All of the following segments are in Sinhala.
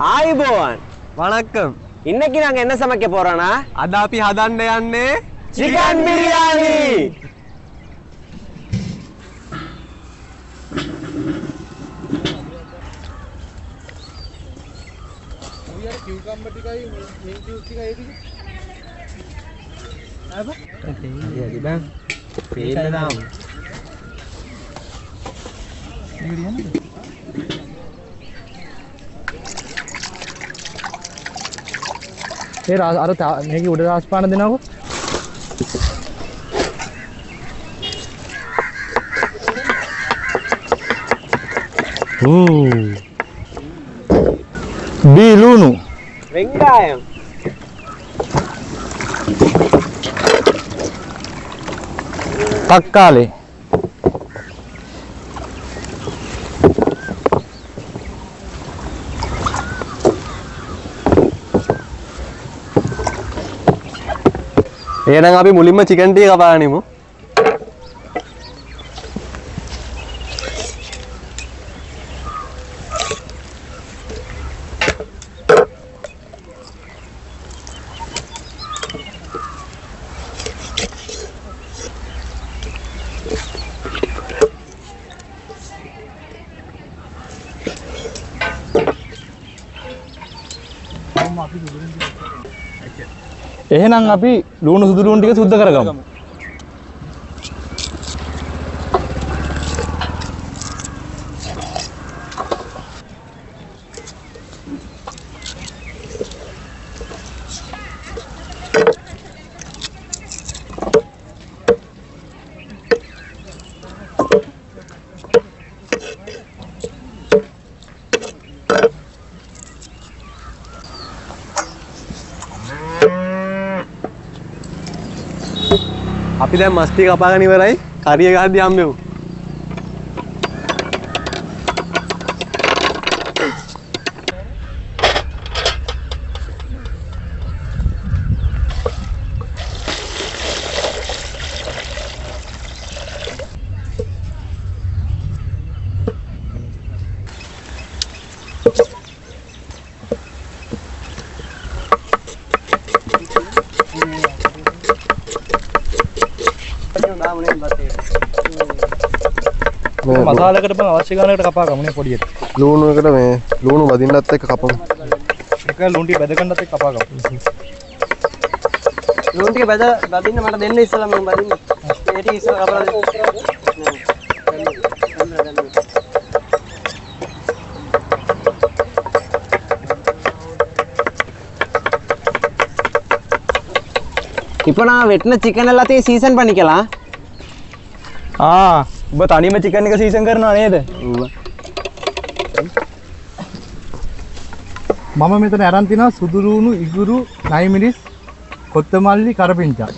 ආයිබෝවන් වණක්කම් இன்னைக்கு நாங்க என்ன சமைக்க போறோம்னா අද අපි හදන්න යන්නේ chicken biryani ඔය අර කියුකම්බර් ටිකයි මින් ජූස් ටිකයි ඒකද ආව හරි බං පේන්න දාමු මේක දියන්නේ अरे नहीं उड़े आसपान देना को बीलूनु वेंगायम तक्काली එහෙනම් අපි මුලින්ම චිකන් ටික කපාගනිමු. එහෙනම් අපි ලුණු සුදු ලුණු ටික සුද්ධ කරගමු. අපි දැන් මස් ටික කපාගෙන ඉවරයි. කරිය ගහද්දි හම්බෙමු. මසාලකට බං අවශ්‍ය ගානකට කපා ගමුනේ පොඩියට. ලුණුවකට මේ ලුණු වදින්නත් එක්ක කපමු. එක ලුණු ටික බැද ගන්නත් එක්ක කපා ගමු. ලුණු ටික බදින්න මට දෙන්න ඉස්සලා මම බදින්න. ඒ ටික ඉස්සලා කපලා දෙන්න. இப்போ நான் வெட்டின சிக்கன் எல்லாத்தையும் சீசன் பண்ணிக்கலாம். ඔබ තනියම චිකන් එක සීසන් කරනවා නේද? ඔව්. මම මෙතන අරන් තිනවා සුදු ලුණු, ඉඟුරු, නයි මිරිස්, කොත්තමල්ලි, කරපිංචා.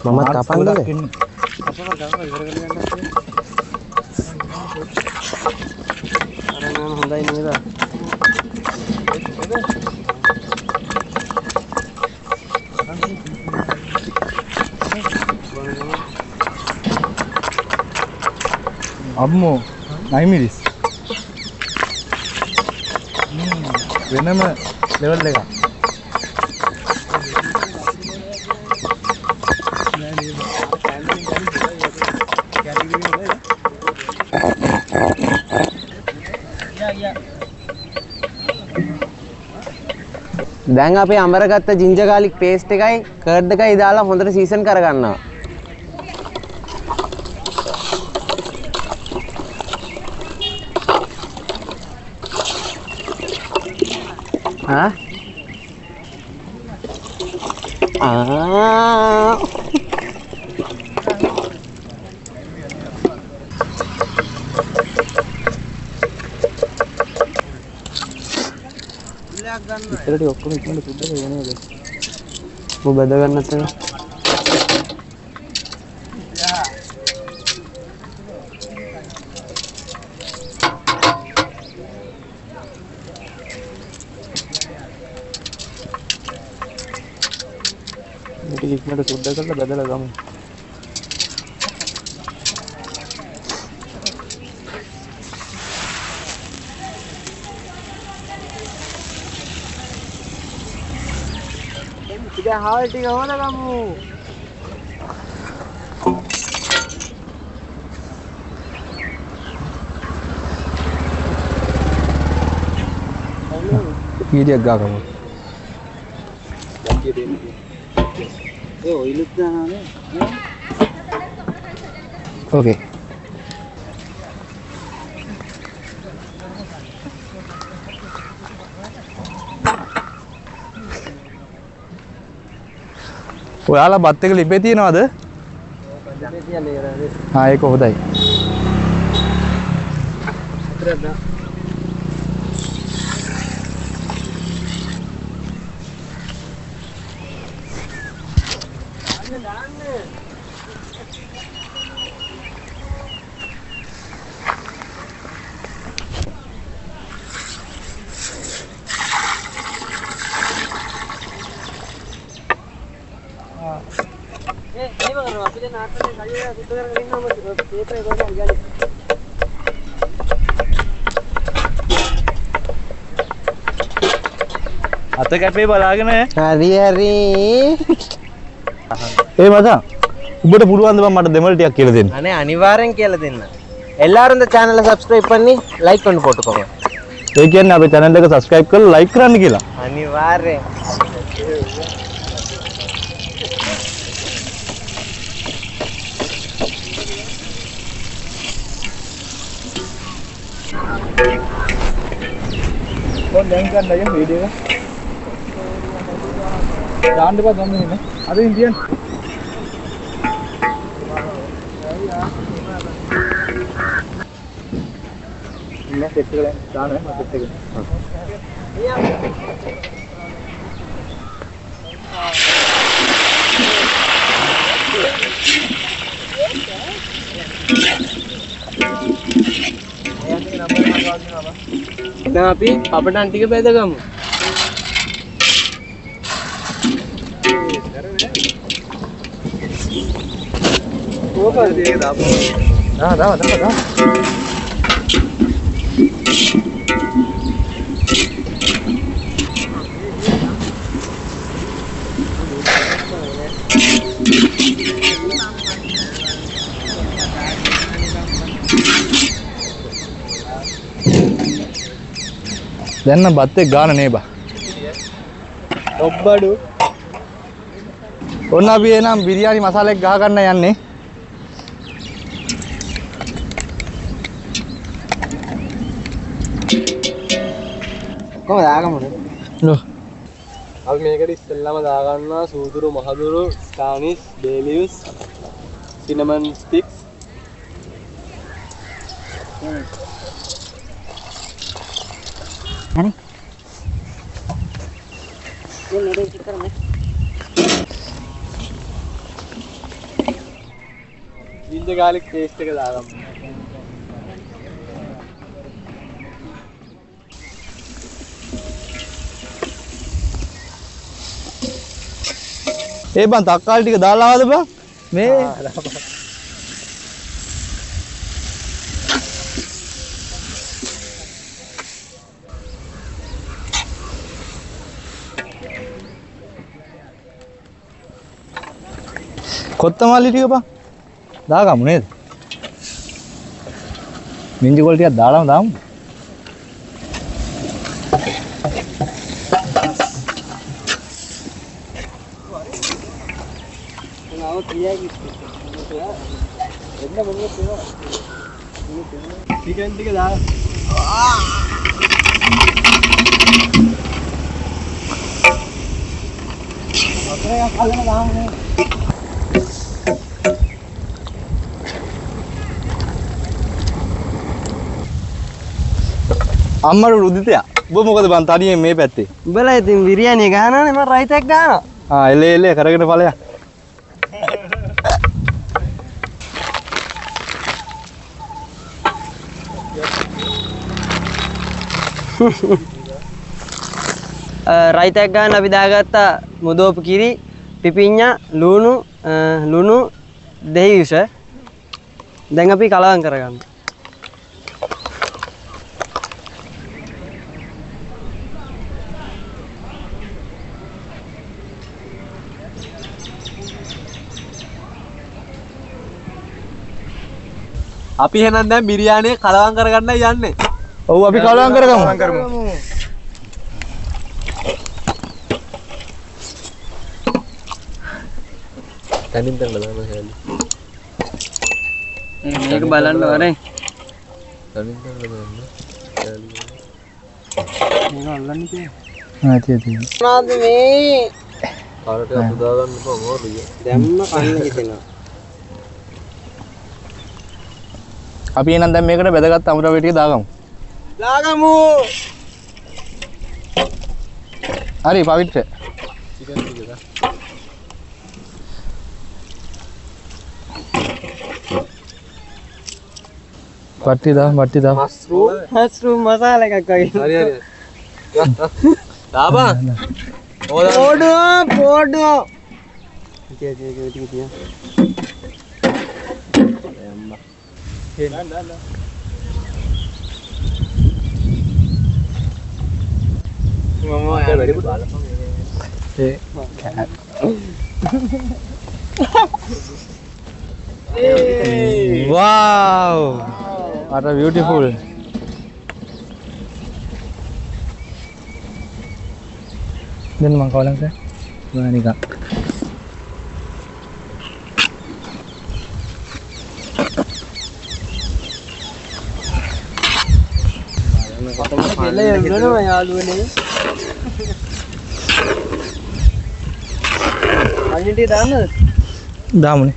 Mamat kapan deh? Honda ini dah. Abmo, nai miris. Venam level lega. දැන් අපි අමරගත්ත ජින්ජර් ගාලික් පේස්ට් එකයි කර්ඩ් එකයි දාලා හොඳට සීසන් කරගන්නවා. ඉතරට ඔක්කොම ඉක්මනට සුද්ධ වෙනවද? ඔබ බෙද ගන්නත් එක. මේක ඉක්මනට සුද්ධ කරලා බෙදලා ගමු. ඉතින් හාල් ටික හොදගමු. කීයක් ගාගමු. ඔයිලුත් දානනේ. ඕකේ. ඔයාලා බත් එක ලිපේ තියනවද? ලිපේ තියන්නේ නේද? ආ ඒක හොඳයි. අත කැපේ බලාගෙන හරි හරි ඒ මචං උඹට පුළුවන් ද මට දෙමළ ටිකක් කියලා දෙන්න අනේ අනිවාර්යෙන් කියලා දෙන්න எல்லாரும் இந்த சேனலை சப்ஸ்கிரைப் பண்ணி லைக் பண்ணி போட்டுக்கோங்க ඒ කියන්නේ අපේ channel එක subscribe කරලා like කරන්න කියලා අනිවාර්යෙන් फोन දැන් ගන්න අයියා වීඩියෝ එක දාන්න බා ගන්න නේ අද ඉන්දියන් ඉන්න සෙට් එක දාන්න මම සෙට් එක දැන් අපි පපටන් ටික බෙදගමු. ඕකද ඒක දාපුවා. දා. දැන් බත් එක ගාන නේ බා. ඔබ්බඩු. ඔන්න අපි එනම් බිරියානි මසාලා එක ගහ ගන්න යන්නේ. කොහොමද ආගමනේ? නෝ. අපි මේකට ඉස්සෙල්ලාම දා ගන්නවා සූදුරු මහදුරු ස්ටානිස් බේලියුස් cinnamon sticks Ani? Ini ada kita kan? Ini garlic paste එක දාගමු. ඒ බං තක්කාලි ටික දාලා ආවද බං? මේ කොත්තමල්ලි ටික බං දාගමු නේද? මින්ජි කොල් ටිකක් දාලාම දාමු. नाव තියයි එන්න මොනවද තියෙනවා? චිකන් ටික දාලා වතුරක් කලන දාමු නේ. අම්මර රුදිතයා ඔබ මොකද බන් තනියෙන් මේ පැත්තේ? උඹලා ඉතින් බිරියානි ගහනවානේ මම රයිස් එකක් ගහනවා. එලේ කරගෙන ඵලයක්. රයිස් එකක් ගන්න අපි දාගත්ත මුදෝපු කිරි, පිපිඤ්ඤා, ලුණු, දෙහි විස. දැන් අපි කලවම් කරගන්න. අපි එහෙනම් දැන් බිරියානිය කලවම් කරගන්නයි යන්නේ. ඔව් අපි කලවම් කරගමු. තනින් තනින් බලන්න හැලි. මේක බලන්න වරේ. තනින් තනින් බලන්න. හැලි. මේක අල්ලන්නේ තියෙන්නේ. තියෙන්නේ. මොනවද මේ? කාරට අපදා ගන්න එපා මොකද? දැම්ම කන්න හිතෙනවා. අපි එහෙනම් දැන් මේකට බෙදගත්ත අමුද්‍රව්‍ය ටික දාගමු. දාගමු. හරි පවිත්‍ර. චිකන් ටික දා. වට්ටි දා. මස්රූම් මසාලා එකක් වගේ. හරි. දාබා. පොඩෝ. තිය. Wow, what a beautiful. Dan mangkau lang sir. Nah ni kak. Damu nih.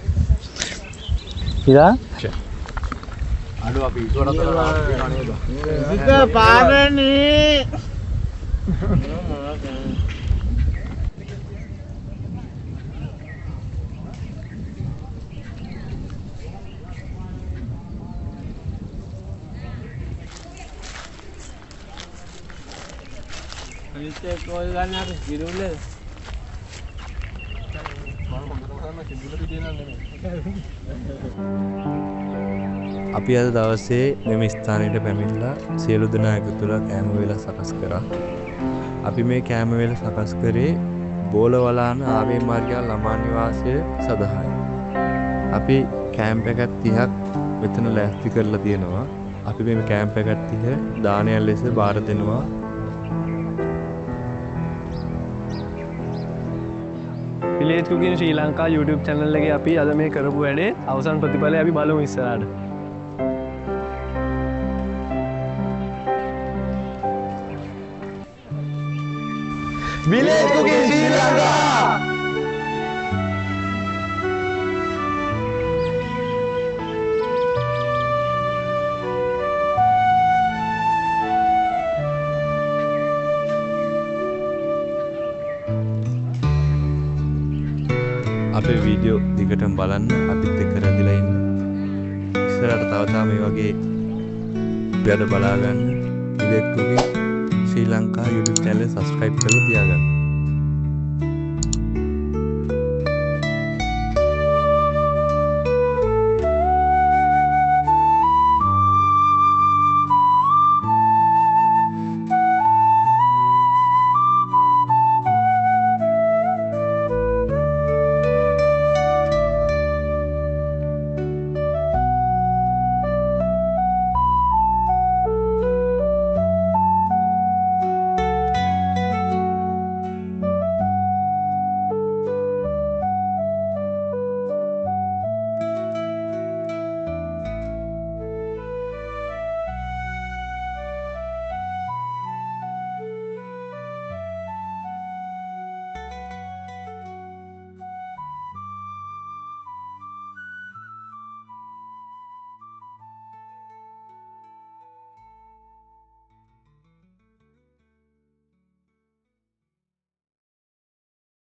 Kita? අඩු අපි ඉතෝරක් කරලා තියනවා නේද? ඉත පාරනේ. අනිත් එක කොල් ගන්න අපි ඉරුල්ලේ. අපි අද දවසේ මෙම ස්ථානයට පැමිණලා සියලු දෙනා එකතු වෙලා කෑම වේල සකස් කරා. අපි මේ කෑම වේල සකස් කරේ බෝලවලාන ආවේ මාර්ගය ළමා නිවාසය සඳහායි. අපි කෑම් පැකට් 30ක් මෙතන ලෑස්ති කරලා තියෙනවා. අපි මේ කෑම් පැකට් 30 දානයක් ලෙස බාර දෙනවා. Village Cooking Sri Lanka YouTube channel එකේ අපි අද මේ කරපු වැඩේ අවසන් ප්‍රතිඵලය අපි බලමු ඉස්සරහට. Village Cooking Sri Lanka. අපේ වීඩියෝ දිගටම බලන්න අපිත් එක්ක රැඳිලා ඉන්න. ඉස්සරහට තව මේ වගේ වැඩ බලා ගන්න Village Cooking Sri Lanka YouTube channel subscribe කරලා තියාගන්න.